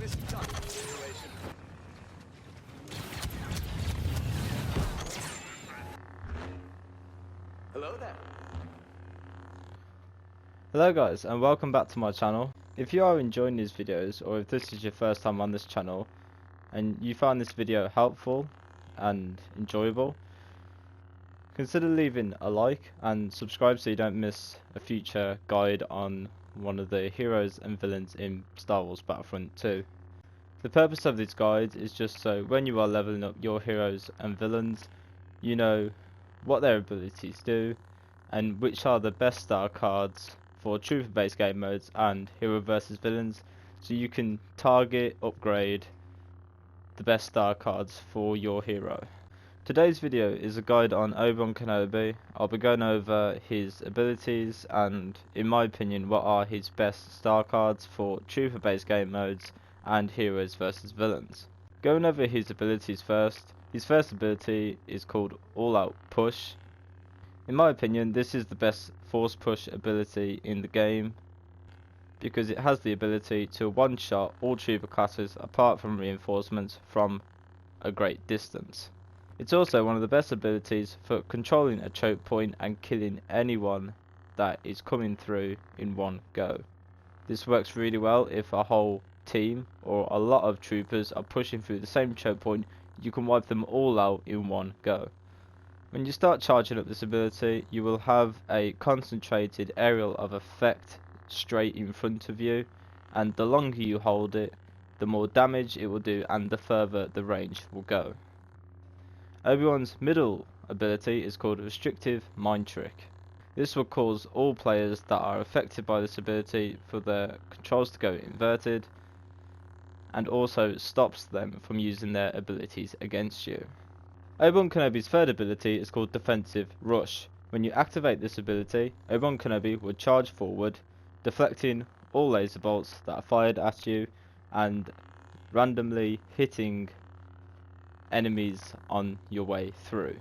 this duck situation. Hello there. Hello guys, and welcome back to my channel. If you are enjoying these videos, or if this is your first time on this channel and you found this video helpful and enjoyable, consider leaving a like and subscribe so you don't miss a future guide on one of the heroes and villains in Star Wars Battlefront 2. The purpose of this guide is just so when you are leveling up your heroes and villains, you know what their abilities do and which are the best star cards for trooper based game modes and hero versus villains, so you can target, upgrade the best star cards for your hero. Today's video is a guide on Obi-Wan Kenobi. I'll be going over his abilities and, in my opinion, what are his best star cards for trooper based game modes and heroes versus villains. Going over his abilities first, his first ability is called All Out Push. In my opinion, this is the best force push ability in the game because it has the ability to one-shot all trooper classes apart from reinforcements from a great distance. It's also one of the best abilities for controlling a choke point and killing anyone that is coming through in one go. This works really well if a whole team or a lot of troopers are pushing through the same choke point. You can wipe them all out in one go. When you start charging up this ability, you will have a concentrated aerial of effect straight in front of you, and the longer you hold it, the more damage it will do and the further the range will go. Obi-Wan's middle ability is called Restrictive Mind Trick. This will cause all players that are affected by this ability for their controls to go inverted, and also stops them from using their abilities against you. Obi-Wan Kenobi's third ability is called Defensive Rush. When you activate this ability, Obi-Wan Kenobi will charge forward, deflecting all laser bolts that are fired at you and randomly hitting enemies on your way through.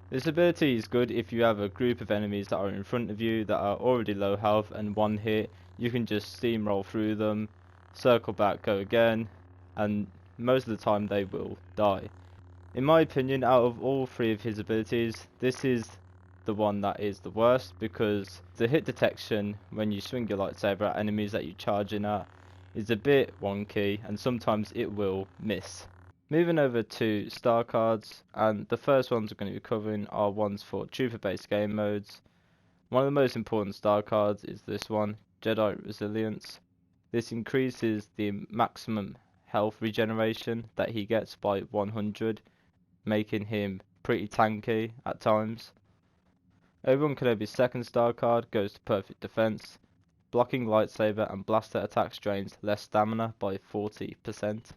This ability is good if you have a group of enemies that are in front of you that are already low health, and one hit you can just steamroll through them, circle back, go again, and most of the time they will die. In my opinion, out of all three of his abilities, this is the one that is the worst because the hit detection when you swing your lightsaber at enemies that you're charging at is a bit wonky and sometimes it will miss. Moving over to star cards, and the first ones we're going to be covering are ones for trooper based game modes. One of the most important star cards is this one, Jedi Resilience. This increases the maximum health regeneration that he gets by 100, making him pretty tanky at times. Obi-Wan Kenobi's second star card goes to Perfect Defense. Blocking lightsaber and blaster attacks drains less stamina by 40%.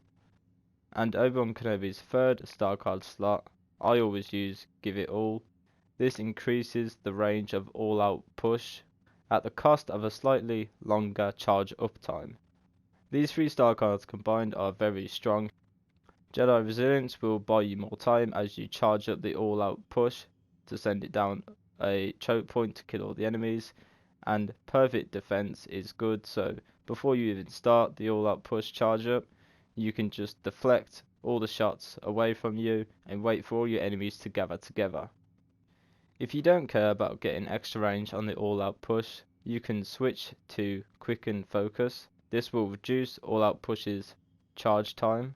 And Obi-Wan Kenobi's third star card slot, I always use Give It All. This increases the range of All Out Push at the cost of a slightly longer charge up time. These three star cards combined are very strong. Jedi Resilience will buy you more time as you charge up the All Out Push to send it down a choke point to kill all the enemies, and Perfect Defense is good, so before you even start the All Out Push charge up, you can just deflect all the shots away from you and wait for all your enemies to gather together. If you don't care about getting extra range on the All Out Push, you can switch to Quicken Focus. This will reduce All Out Push's charge time.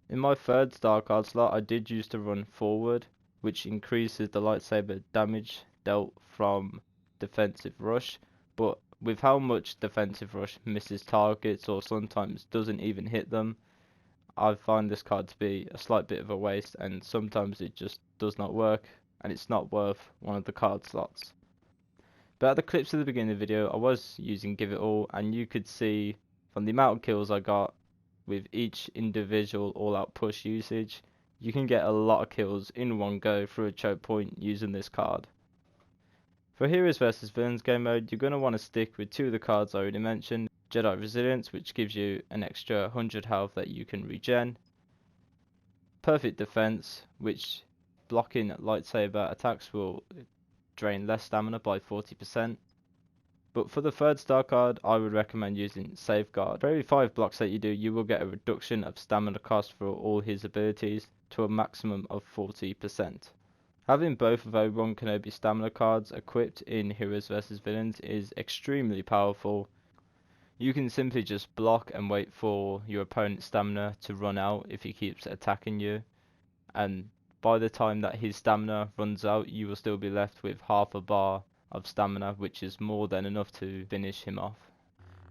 In my third star card slot, I did use to run forward, which increases the lightsaber damage dealt from Defensive Rush, but with how much Defensive Rush misses targets or sometimes doesn't even hit them, I find this card to be a slight bit of a waste, and sometimes it just does not work and it's not worth one of the card slots. But at the clips at the beginning of the video, I was using Give It All, and you could see from the amount of kills I got with each individual all-out push usage, you can get a lot of kills in one go through a choke point using this card. For Heroes vs Villains game mode, you're going to want to stick with two of the cards I already mentioned. Jedi Resilience, which gives you an extra 100 health that you can regen. Perfect Defense, which blocking lightsaber attacks will drain less stamina by 40%. But for the third star card, I would recommend using Safeguard. For every 5 blocks that you do, you will get a reduction of stamina cost for all his abilities to a maximum of 40%. Having both of Obi-Wan Kenobi stamina cards equipped in Heroes vs Villains is extremely powerful. You can simply just block and wait for your opponent's stamina to run out if he keeps attacking you, and by the time that his stamina runs out, you will still be left with half a bar of stamina, which is more than enough to finish him off.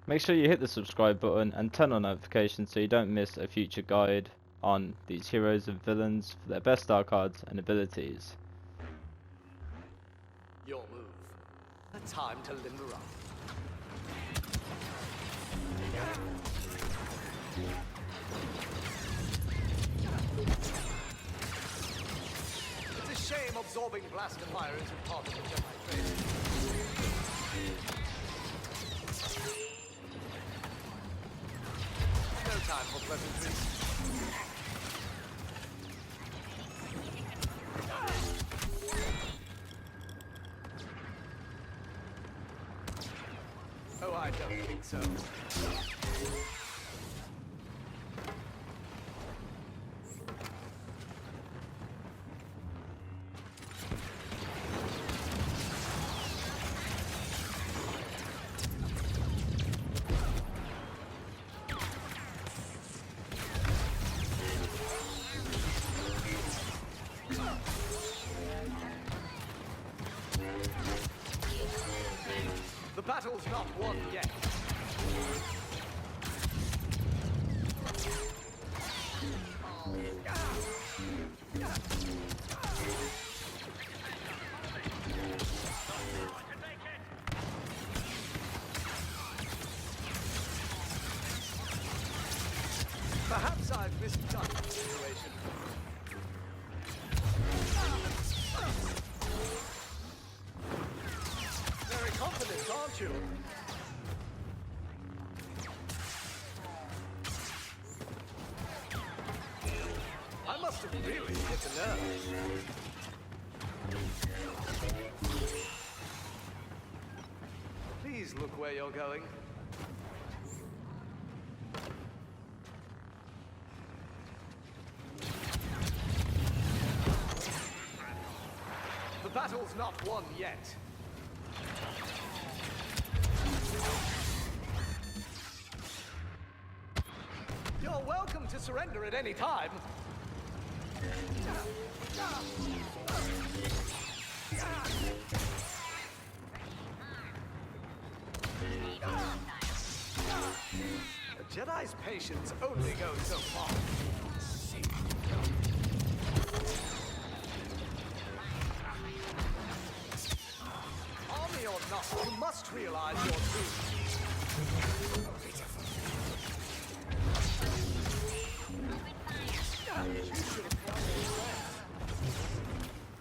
Make sure you hit the subscribe button and turn on notifications so you don't miss a future guide on these heroes and villains for their best star cards and abilities. Your move. A time to limber up. It's a shame absorbing blaster fire isn't part of the Jedi training. No time for pleasantries. Oh, I don't think so. The battle's not won yet. Perhaps I've misjudged the situation. Very confident, aren't you? I must have really hit the nerve. Please look where you're going. The battle's not won yet. You're welcome to surrender at any time. A Jedi's patience only goes so far. Army or not, you must realize your truth.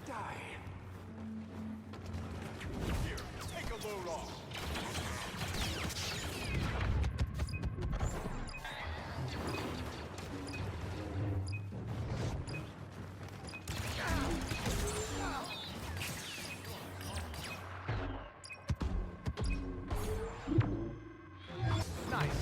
Die. Here, take a load off. Nice.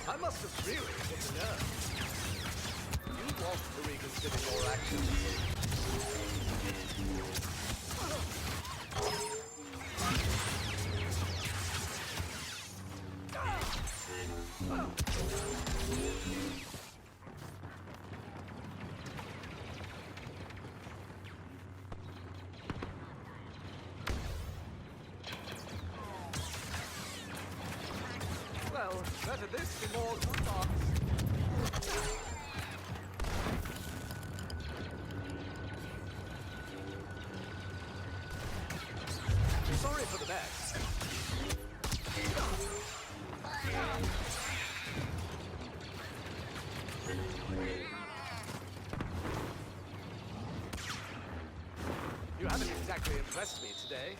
I must have really hit the nerve. You want to reconsider your actions. Well, better this than more toolbox. Sorry for the mess. You haven't exactly impressed me today.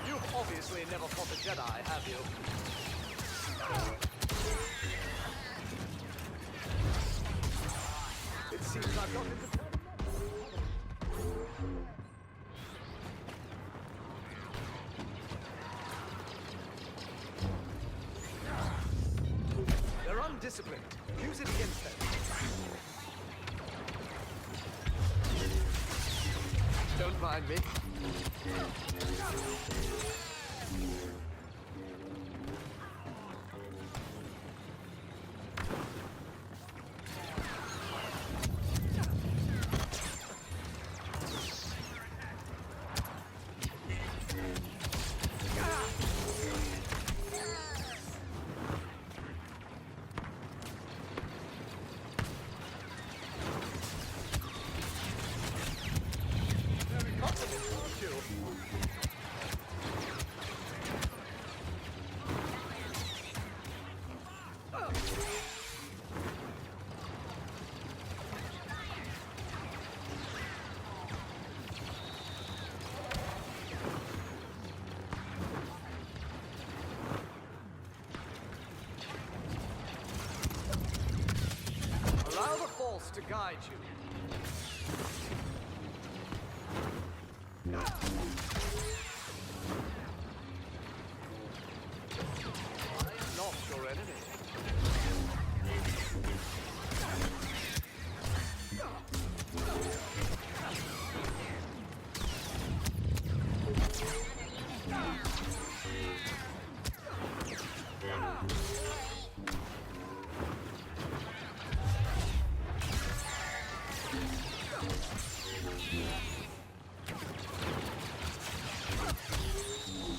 You've obviously never fought a Jedi, have you? It seems I've got into... They're undisciplined. Use it against them. Don't mind me. Allow the Force to guide you. I am not your enemy.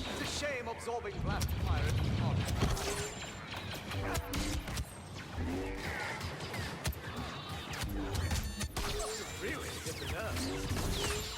It's a shame absorbing blast fire isn't hot. Really hit the nerve.